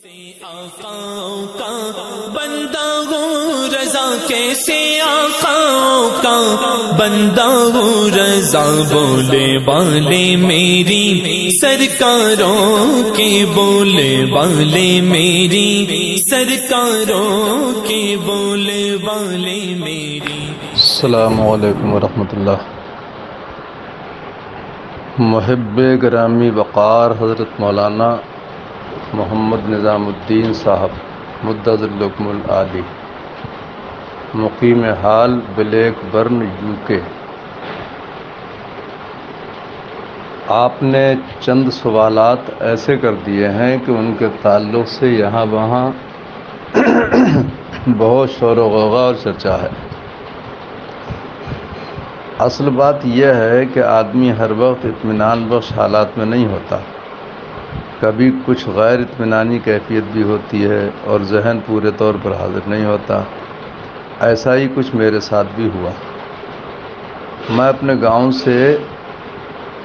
آقاؤں کا بندہ ہوں رضا کیسے آقاؤں کا بندہ ہوں رضا بولے والے میری سرکاروں کے بولے والے میری سرکاروں کے بولے والے میری۔ السلام علیکم ورحمۃ اللہ۔ محب گرامی وقار حضرت مولانا محمد نظام الدین صاحب مدظ الحکم العالی، مقیم حال بلیک برن UK، آپ نے چند سوالات ایسے کر دیے ہیں کہ ان کے تعلق سے یہاں وہاں بہت شور و غوغا اور چرچا ہے۔ اصل بات یہ ہے کہ آدمی ہر وقت اطمینان بخش حالات میں نہیں ہوتا، کبھی کچھ غیر اطمینانی کیفیت بھی ہوتی ہے اور ذہن پورے طور پر حاضر نہیں ہوتا۔ ایسا ہی کچھ میرے ساتھ بھی ہوا۔ میں اپنے گاؤں سے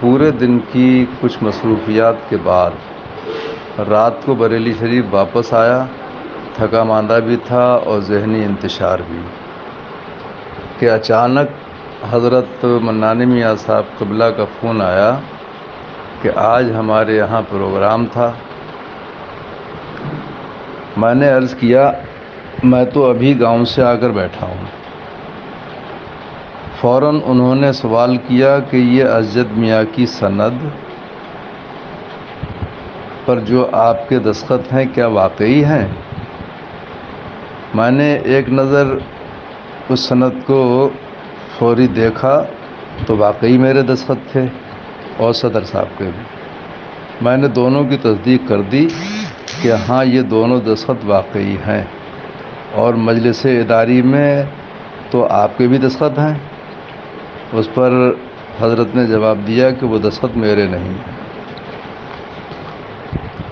پورے دن کی کچھ مصروفیات کے بعد رات کو بریلی شریف واپس آیا، تھکا ماندہ بھی تھا اور ذہنی انتشار بھی، کہ اچانک حضرت منانی میاں صاحب قبلہ کا فون آیا کہ آج ہمارے یہاں پروگرام تھا۔ میں نے عرض کیا میں تو ابھی گاؤں سے آ کر بیٹھا ہوں۔ فوراً انہوں نے سوال کیا کہ یہ اسجد میاں کی سند پر جو آپ کے دستخط ہیں کیا واقعی ہیں؟ میں نے ایک نظر اس سند کو فوری دیکھا تو واقعی میرے دستخط تھے اور صدر صاحب کے بھی۔ میں نے دونوں کی تصدیق کر دی کہ ہاں یہ دونوں دستخط واقعی ہیں، اور مجلس اداری میں تو آپ کے بھی دستخط ہیں۔ اس پر حضرت نے جواب دیا کہ وہ دستخط میرے نہیں ہیں۔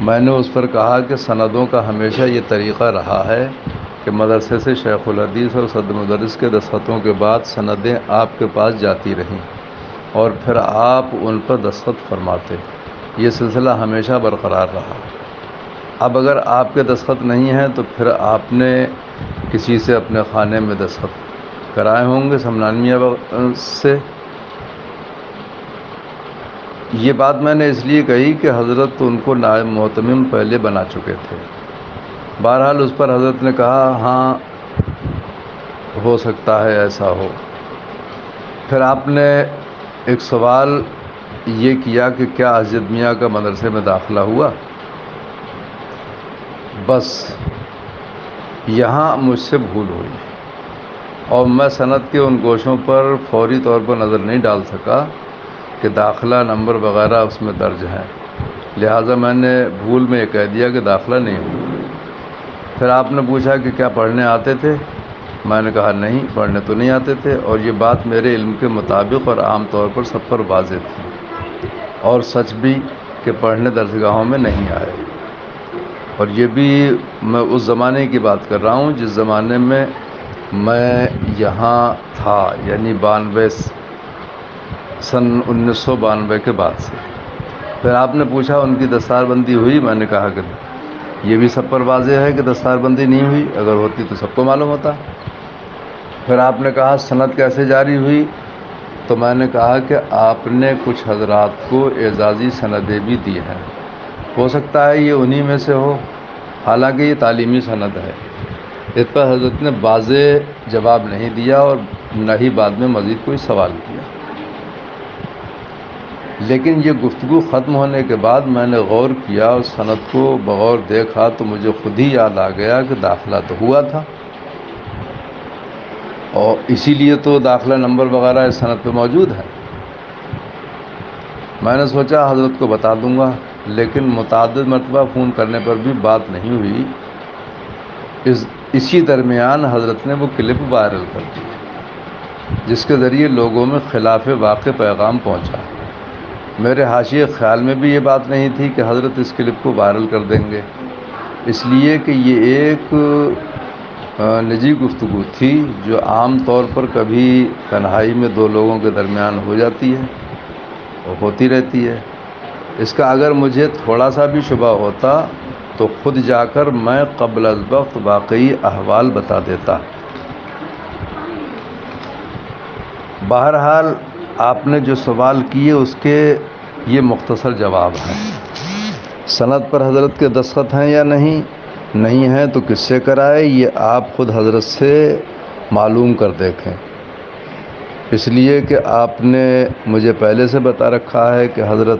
میں نے اس پر کہا کہ سندوں کا ہمیشہ یہ طریقہ رہا ہے کہ مدرسے سے شیخ الحدیث اور صدر مدرس کے دستخطوں کے بعد سندیں آپ کے پاس جاتی رہیں اور پھر آپ ان پر دستخط فرماتے۔ یہ سلسلہ ہمیشہ برقرار رہا۔ اب اگر آپ کے دستخط نہیں ہیں تو پھر آپ نے کسی سے اپنے خانے میں دستخط کرائے ہوں گے سمنان میاں سے۔ یہ بات میں نے اس لیے کہی کہ حضرت ان کو نائب محتمم پہلے بنا چکے تھے۔ بہرحال اس پر حضرت نے کہا ہاں ہو سکتا ہے ایسا ہو۔ پھر آپ نے ایک سوال یہ کیا کہ کیا اسجد میاں کا مدرسے میں داخلہ ہوا؟ بس یہاں مجھ سے بھول ہوئی اور میں سند کے ان گوشوں پر فوری طور پر نظر نہیں ڈال سکا کہ داخلہ نمبر وغیرہ اس میں درج ہیں، لہٰذا میں نے بھول میں یہ کہہ دیا کہ داخلہ نہیں ہوا۔ پھر آپ نے پوچھا کہ کیا پڑھنے آتے تھے؟ میں نے کہا نہیں، پڑھنے تو نہیں آتے تھے، اور یہ بات میرے علم کے مطابق اور عام طور پر سب پر واضح تھی، اور سچ بھی کہ پڑھنے درسگاہوں میں نہیں آئے۔ اور یہ بھی میں اس زمانے کی بات کر رہا ہوں جس زمانے میں میں یہاں تھا، یعنی 92 سن 1992 کے بعد سے۔ پھر آپ نے پوچھا ان کی دستار بندی ہوئی؟ میں نے کہا کہ یہ بھی سب پر واضح ہے کہ دستار بندی نہیں ہوئی، اگر ہوتی تو سب کو معلوم ہوتا۔ پھر آپ نے کہا سند کیسے جاری ہوئی؟ تو میں نے کہا کہ آپ نے کچھ حضرات کو اعزازی سندیں بھی دی ہیں، ہو سکتا ہے یہ انہی میں سے ہو، حالانکہ یہ تعلیمی سند ہے۔ اس پر حضرت نے واضح جواب نہیں دیا اور نہ ہی بعد میں مزید کوئی سوال کیا۔ لیکن یہ گفتگو ختم ہونے کے بعد میں نے غور کیا اور سند کو بغور دیکھا تو مجھے خود ہی یاد آ گیا کہ داخلہ تو ہوا تھا، اور اسی لیے تو داخلہ نمبر وغیرہ اس سند پہ موجود ہے۔ میں نے سوچا حضرت کو بتا دوں گا، لیکن متعدد مرتبہ فون کرنے پر بھی بات نہیں ہوئی۔ اسی درمیان حضرت نے وہ کلپ وائرل کر دی جس کے ذریعے لوگوں میں خلاف واقع پیغام پہنچا۔ میرے حاشیے خیال میں بھی یہ بات نہیں تھی کہ حضرت اس کلپ کو وائرل کر دیں گے، اس لیے کہ یہ ایک نجی گفتگو تھی جو عام طور پر کبھی تنہائی میں دو لوگوں کے درمیان ہو جاتی ہے اور ہوتی رہتی ہے۔ اس کا اگر مجھے تھوڑا سا بھی شبہ ہوتا تو خود جا کر میں قبل از وقت واقعی احوال بتا دیتا۔ بہرحال آپ نے جو سوال کیے اس کے یہ مختصر جواب ہے۔ سند پر حضرت کے دستخط ہیں یا نہیں ہیں تو کس سے کرائے، یہ آپ خود حضرت سے معلوم کر دیکھیں، اس لیے کہ آپ نے مجھے پہلے سے بتا رکھا ہے کہ حضرت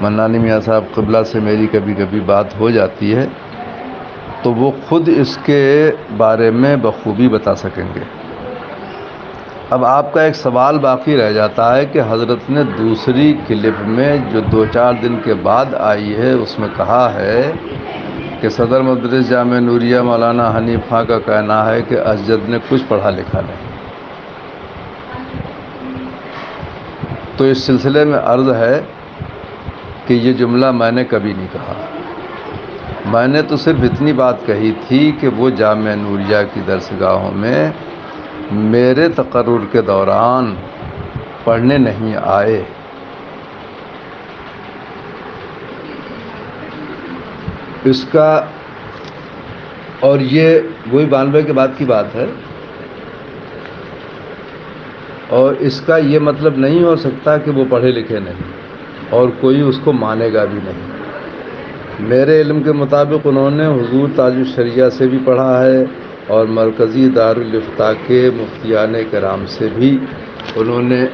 منانی میاں صاحب قبلہ سے میری کبھی کبھی بات ہو جاتی ہے، تو وہ خود اس کے بارے میں بخوبی بتا سکیں گے۔ اب آپ کا ایک سوال باقی رہ جاتا ہے کہ حضرت نے دوسری کلپ میں جو 2-4 دن کے بعد آئی ہے اس میں کہا ہے کہ صدر مدرس جامعہ نوریہ مولانا حنیف خان کا کہنا ہے کہ اسجد نے کچھ پڑھا لکھا نہیں۔ تو اس سلسلے میں عرض ہے کہ یہ جملہ میں نے کبھی نہیں کہا، میں نے تو صرف اتنی بات کہی تھی کہ وہ جامعہ نوریہ کی درسگاہوں میں میرے تقرر کے دوران پڑھنے نہیں آئے۔ اس کا اور یہ وہی 92 کے بعد کی بات ہے، اور اس کا یہ مطلب نہیں ہو سکتا کہ وہ پڑھے لکھے نہیں، اور کوئی اس کو مانے گا بھی نہیں۔ میرے علم کے مطابق انہوں نے حضور تاج الشریعہ سے بھی پڑھا ہے، اور مرکزی دارالافتاء کے مفتیان کرام سے بھی انہوں نے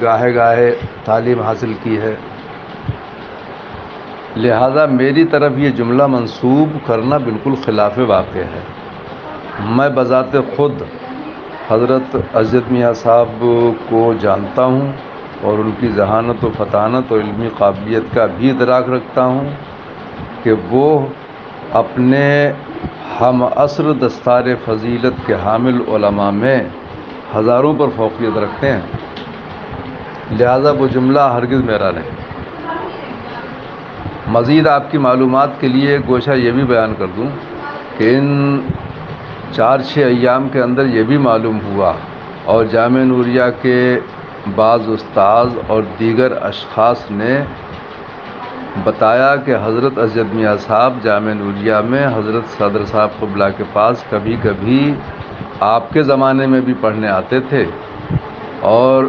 گاہے گاہے تعلیم حاصل کی ہے۔ لہذا میری طرف یہ جملہ منسوب کرنا بالکل خلاف واقع ہے۔ میں بذات خود حضرت اسجد میاں صاحب کو جانتا ہوں، اور ان کی ذہانت و فطانت اور علمی قابلیت کا بھی ادراک رکھتا ہوں کہ وہ اپنے ہم عصر دستار فضیلت کے حامل علماء میں ہزاروں پر فوقیت رکھتے ہیں، لہذا وہ جملہ ہرگز میرا نہیں۔ مزید آپ کی معلومات کے لیے ایک گوشہ یہ بھی بیان کر دوں کہ ان 4-6 ایام کے اندر یہ بھی معلوم ہوا، اور جامعہ نوریہ کے بعض استاذ اور دیگر اشخاص نے بتایا کہ حضرت اسجد میاں صاحب جامعہ نوریہ میں حضرت صدر صاحب قبلہ کے پاس کبھی کبھی آپ کے زمانے میں بھی پڑھنے آتے تھے، اور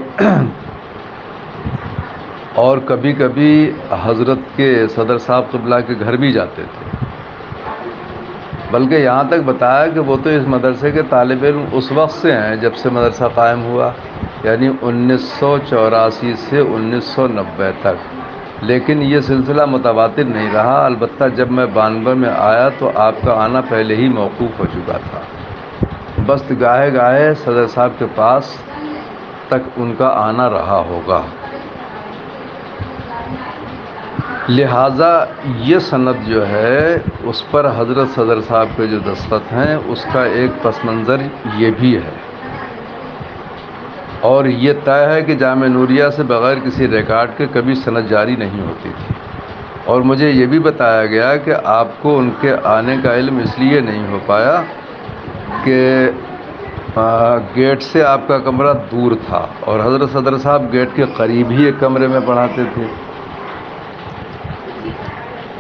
کبھی کبھی حضرت کے صدر صاحب قبلہ کے گھر بھی جاتے تھے، بلکہ یہاں تک بتایا کہ وہ تو اس مدرسے کے طالب علم اس وقت سے ہیں جب سے مدرسہ قائم ہوا، یعنی 1984 سے 1990 تک، لیکن یہ سلسلہ متواتر نہیں رہا۔ البتہ جب میں 92 میں آیا تو آپ کا آنا پہلے ہی موقوف ہو چکا تھا، بس گاہے گاہے صدر صاحب کے پاس تک ان کا آنا رہا ہوگا۔ لہٰذا یہ سند جو ہے اس پر حضرت صدر صاحب کے جو دستخط ہیں اس کا ایک پس منظر یہ بھی ہے، اور یہ طے ہے کہ جامعہ نوریہ سے بغیر کسی ریکارڈ کے کبھی سند جاری نہیں ہوتی تھی، اور مجھے یہ بھی بتایا گیا کہ آپ کو ان کے آنے کا علم اس لیے نہیں ہو پایا کہ گیٹ سے آپ کا کمرہ دور تھا، اور حضرت صدر صاحب گیٹ کے قریب ہی ایک کمرے میں پڑھاتے تھے۔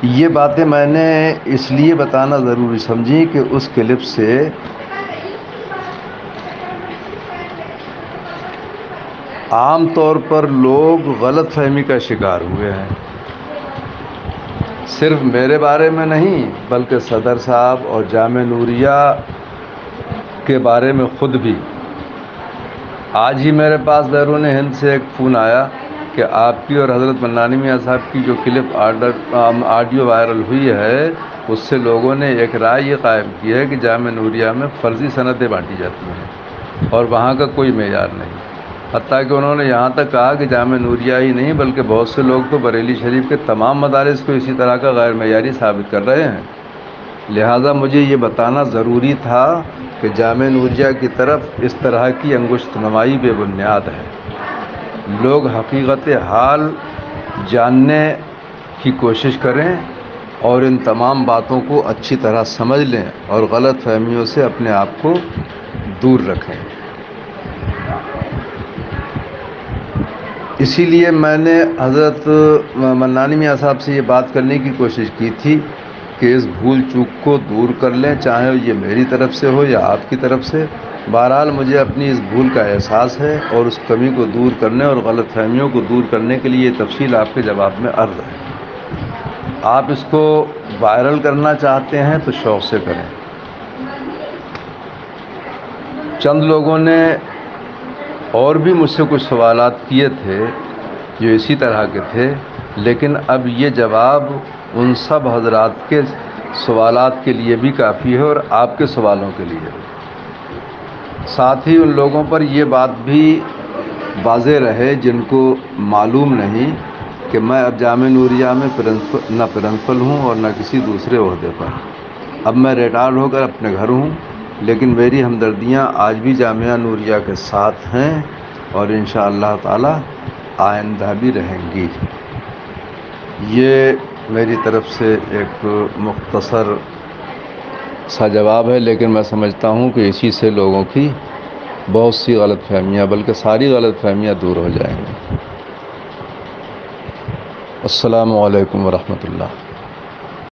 یہ باتیں میں نے اس لیے بتانا ضروری سمجھی کہ اس کلپ سے عام طور پر لوگ غلط فہمی کا شکار ہوئے ہیں، صرف میرے بارے میں نہیں بلکہ صدر صاحب اور جامعہ نوریہ کے بارے میں خود بھی۔ آج ہی میرے پاس بیرون ہند سے ایک فون آیا کہ آپ کی اور حضرت منانی میاں صاحب کی جو کلپ آڈیو وائرل ہوئی ہے اس سے لوگوں نے ایک رائے یہ قائم کی ہے کہ جامعہ نوریہ میں فرضی سندیں بانٹی جاتی ہیں اور وہاں کا کوئی معیار نہیں، حتیٰ کہ انہوں نے یہاں تک کہا کہ جامعہ نوریہ ہی نہیں بلکہ بہت سے لوگ تو بریلی شریف کے تمام مدارس کو اسی طرح کا غیر معیاری ثابت کر رہے ہیں۔ لہٰذا مجھے یہ بتانا ضروری تھا کہ جامعہ نوریہ کی طرف اس طرح کی انگشت نمائی بے بنیاد ہے۔ لوگ حقیقت حال جاننے کی کوشش کریں اور ان تمام باتوں کو اچھی طرح سمجھ لیں اور غلط فہمیوں سے اپنے آپ کو دور رکھیں۔ اسی لیے میں نے حضرت منانی میاں صاحب سے یہ بات کرنے کی کوشش کی تھی کہ اس بھول چوک کو دور کر لیں، چاہے یہ میری طرف سے ہو یا آپ کی طرف سے۔ بہرحال مجھے اپنی اس بھول کا احساس ہے اور اس کمی کو دور کرنے اور غلط فہمیوں کو دور کرنے کے لیے یہ تفصیل آپ کے جواب میں عرض ہے۔ آپ اس کو وائرل کرنا چاہتے ہیں تو شوق سے کریں۔ چند لوگوں نے اور بھی مجھ سے کچھ سوالات کیے تھے جو اسی طرح کے تھے، لیکن اب یہ جواب ان سب حضرات کے سوالات کے لیے بھی کافی ہے اور آپ کے سوالوں کے لیے۔ ساتھ ہی ان لوگوں پر یہ بات بھی واضح رہے جن کو معلوم نہیں کہ میں اب جامعہ نوریہ میں نہ پرنسپل ہوں اور نہ کسی دوسرے عہدے پر۔ اب میں ریٹائر ہو کر اپنے گھر ہوں، لیکن میری ہمدردیاں آج بھی جامعہ نوریہ کے ساتھ ہیں اور انشاءاللہ تعالی آئندہ بھی رہیں گی۔ یہ میری طرف سے ایک مختصر سا جواب ہے، لیکن میں سمجھتا ہوں کہ اسی سے لوگوں کی بہت سی غلط فہمیاں بلکہ ساری غلط فہمیاں دور ہو جائیں گی۔ السلام علیکم ورحمۃ اللہ۔